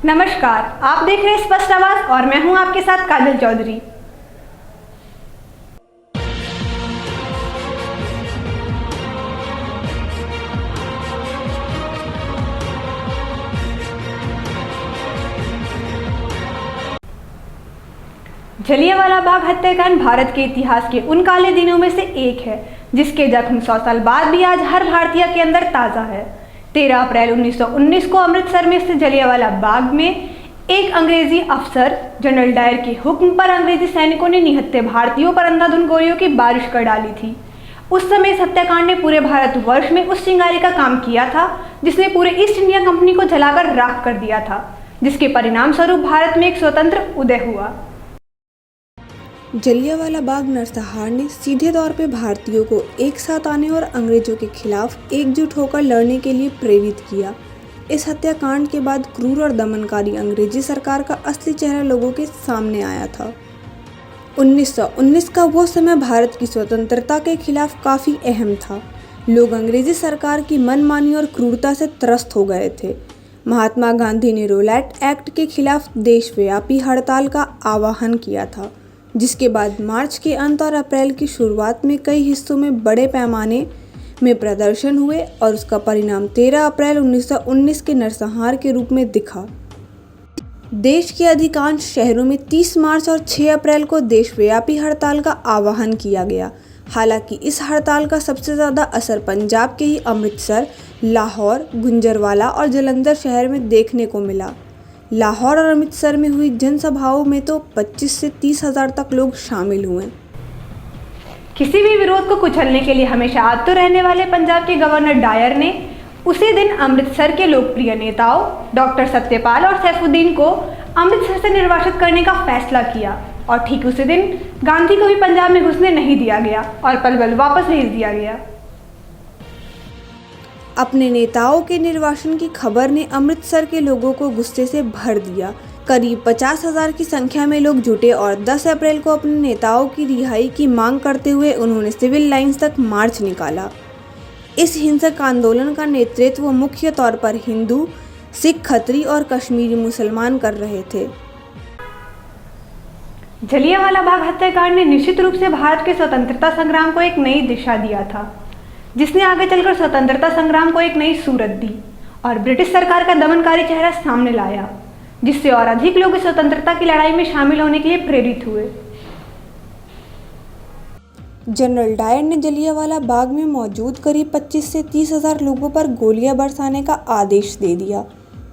नमस्कार, आप देख रहे हैं स्पष्ट आवाज और मैं हूं आपके साथ काजल चौधरी। जलियांवाला बाग हत्याकांड भारत के इतिहास के उन काले दिनों में से एक है जिसके जख्म 100 साल बाद भी आज हर भारतीय के अंदर ताज़ा है। 13 अप्रैल 1919 को अमृतसर में स्थित जलियांवाला बाग में एक अंग्रेजी अफसर जनरल डायर के हुक्म पर अंग्रेजी सैनिकों ने निहत्थे भारतीयों पर अंधाधुंध गोलियों की बारिश कर डाली थी। उस समय इस हत्याकांड ने पूरे भारतवर्ष में उस चिंगारी का काम किया था जिसने पूरे ईस्ट इंडिया कंपनी को जलाकर राख कर दिया था, जिसके परिणाम स्वरूप भारत में एक स्वतंत्र उदय हुआ। जलियांवाला बाग नरसंहार ने सीधे तौर पे भारतीयों को एक साथ आने और अंग्रेजों के खिलाफ एकजुट होकर लड़ने के लिए प्रेरित किया। इस हत्याकांड के बाद क्रूर और दमनकारी अंग्रेजी सरकार का असली चेहरा लोगों के सामने आया था। 1919 का वो समय भारत की स्वतंत्रता के खिलाफ काफ़ी अहम था। लोग अंग्रेजी सरकार की मनमानी और क्रूरता से त्रस्त हो गए थे। महात्मा गांधी ने रोलैट एक्ट के खिलाफ देशव्यापी हड़ताल का आह्वान किया था, जिसके बाद मार्च के अंत और अप्रैल की शुरुआत में कई हिस्सों में बड़े पैमाने में प्रदर्शन हुए और उसका परिणाम 13 अप्रैल 1919 के नरसंहार के रूप में दिखा। देश के अधिकांश शहरों में 30 मार्च और 6 अप्रैल को देशव्यापी हड़ताल का आह्वान किया गया। हालांकि इस हड़ताल का सबसे ज़्यादा असर पंजाब के ही अमृतसर, लाहौर, गुंजरवाला और जलंधर शहर में देखने को मिला। लाहौर और अमृतसर में हुई जनसभाओं में तो 25 से 30 हज़ार तक लोग शामिल हुए। किसी भी विरोध को कुचलने के लिए हमेशा आतुर रहने वाले पंजाब के गवर्नर डायर ने उसी दिन अमृतसर के लोकप्रिय नेताओं डॉक्टर सत्यपाल और सैफुद्दीन को अमृतसर से निर्वासित करने का फैसला किया और ठीक उसी दिन गांधी को भी पंजाब में घुसने नहीं दिया गया और पलवल वापस भेज दिया गया। अपने नेताओं के निर्वासन की खबर ने अमृतसर के लोगों को गुस्से से भर दिया। करीब 50,000 की संख्या में लोग जुटे और 10 अप्रैल को अपने नेताओं की रिहाई की मांग करते हुए उन्होंने सिविल लाइंस तक मार्च निकाला। इस हिंसक आंदोलन का नेतृत्व मुख्य तौर पर हिंदू, सिख, खत्री और कश्मीरी मुसलमान कर रहे थे। जलियांवाला बाग हत्याकांड ने निश्चित रूप से भारत के स्वतंत्रता संग्राम को एक नई दिशा दिया था, जिसने आगे चलकर स्वतंत्रता संग्राम को एक नई सूरत दी और ब्रिटिश सरकार का दमनकारी चेहरा सामने लाया, जिससे और अधिक लोग स्वतंत्रता की लड़ाई में शामिल होने के लिए प्रेरित हुए। जनरल डायर ने जलियांवाला बाग में मौजूद करीब 25 से 30 हज़ार लोगों पर गोलियां बरसाने का आदेश दे दिया,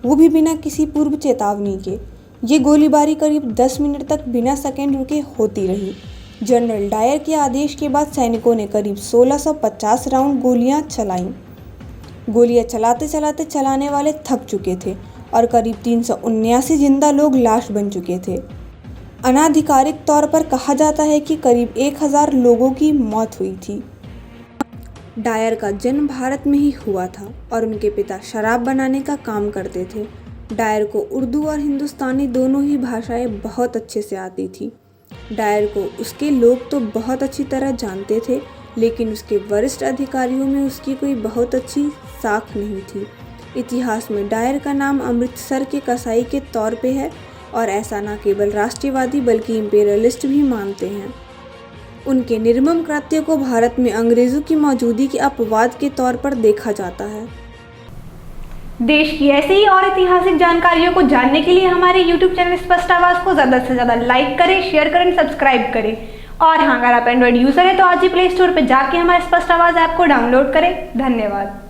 वो भी बिना किसी पूर्व चेतावनी के। ये गोलीबारी करीब 10 मिनट तक बिना सेकंड रुके होती रही। जनरल डायर के आदेश के बाद सैनिकों ने करीब 1650 राउंड गोलियां चलाईं। गोलियां चलाते चलाते चलाने वाले थक चुके थे और करीब 379 जिंदा लोग लाश बन चुके थे। अनाधिकारिक तौर पर कहा जाता है कि करीब 1000 लोगों की मौत हुई थी। डायर का जन्म भारत में ही हुआ था और उनके पिता शराब बनाने का काम करते थे। डायर को उर्दू और हिंदुस्तानी दोनों ही भाषाएं बहुत अच्छे से आती थी। डायर को उसके लोग तो बहुत अच्छी तरह जानते थे, लेकिन उसके वरिष्ठ अधिकारियों में उसकी कोई बहुत अच्छी साख नहीं थी। इतिहास में डायर का नाम अमृतसर के कसाई के तौर पे है और ऐसा न केवल राष्ट्रवादी बल्कि इंपीरियलिस्ट भी मानते हैं। उनके निर्मम कृत्य को भारत में अंग्रेजों की मौजूदगी के अपवाद के तौर पर देखा जाता है। देश की ऐसे ही और ऐतिहासिक जानकारियों को जानने के लिए हमारे YouTube चैनल स्पष्ट आवाज को ज़्यादा से ज़्यादा लाइक करें, शेयर करें, सब्सक्राइब करें। और हाँ, अगर आप एंड्रॉइड यूज़र हैं तो आज ही प्ले स्टोर पर जाके हमारे स्पष्ट आवाज ऐप को डाउनलोड करें। धन्यवाद।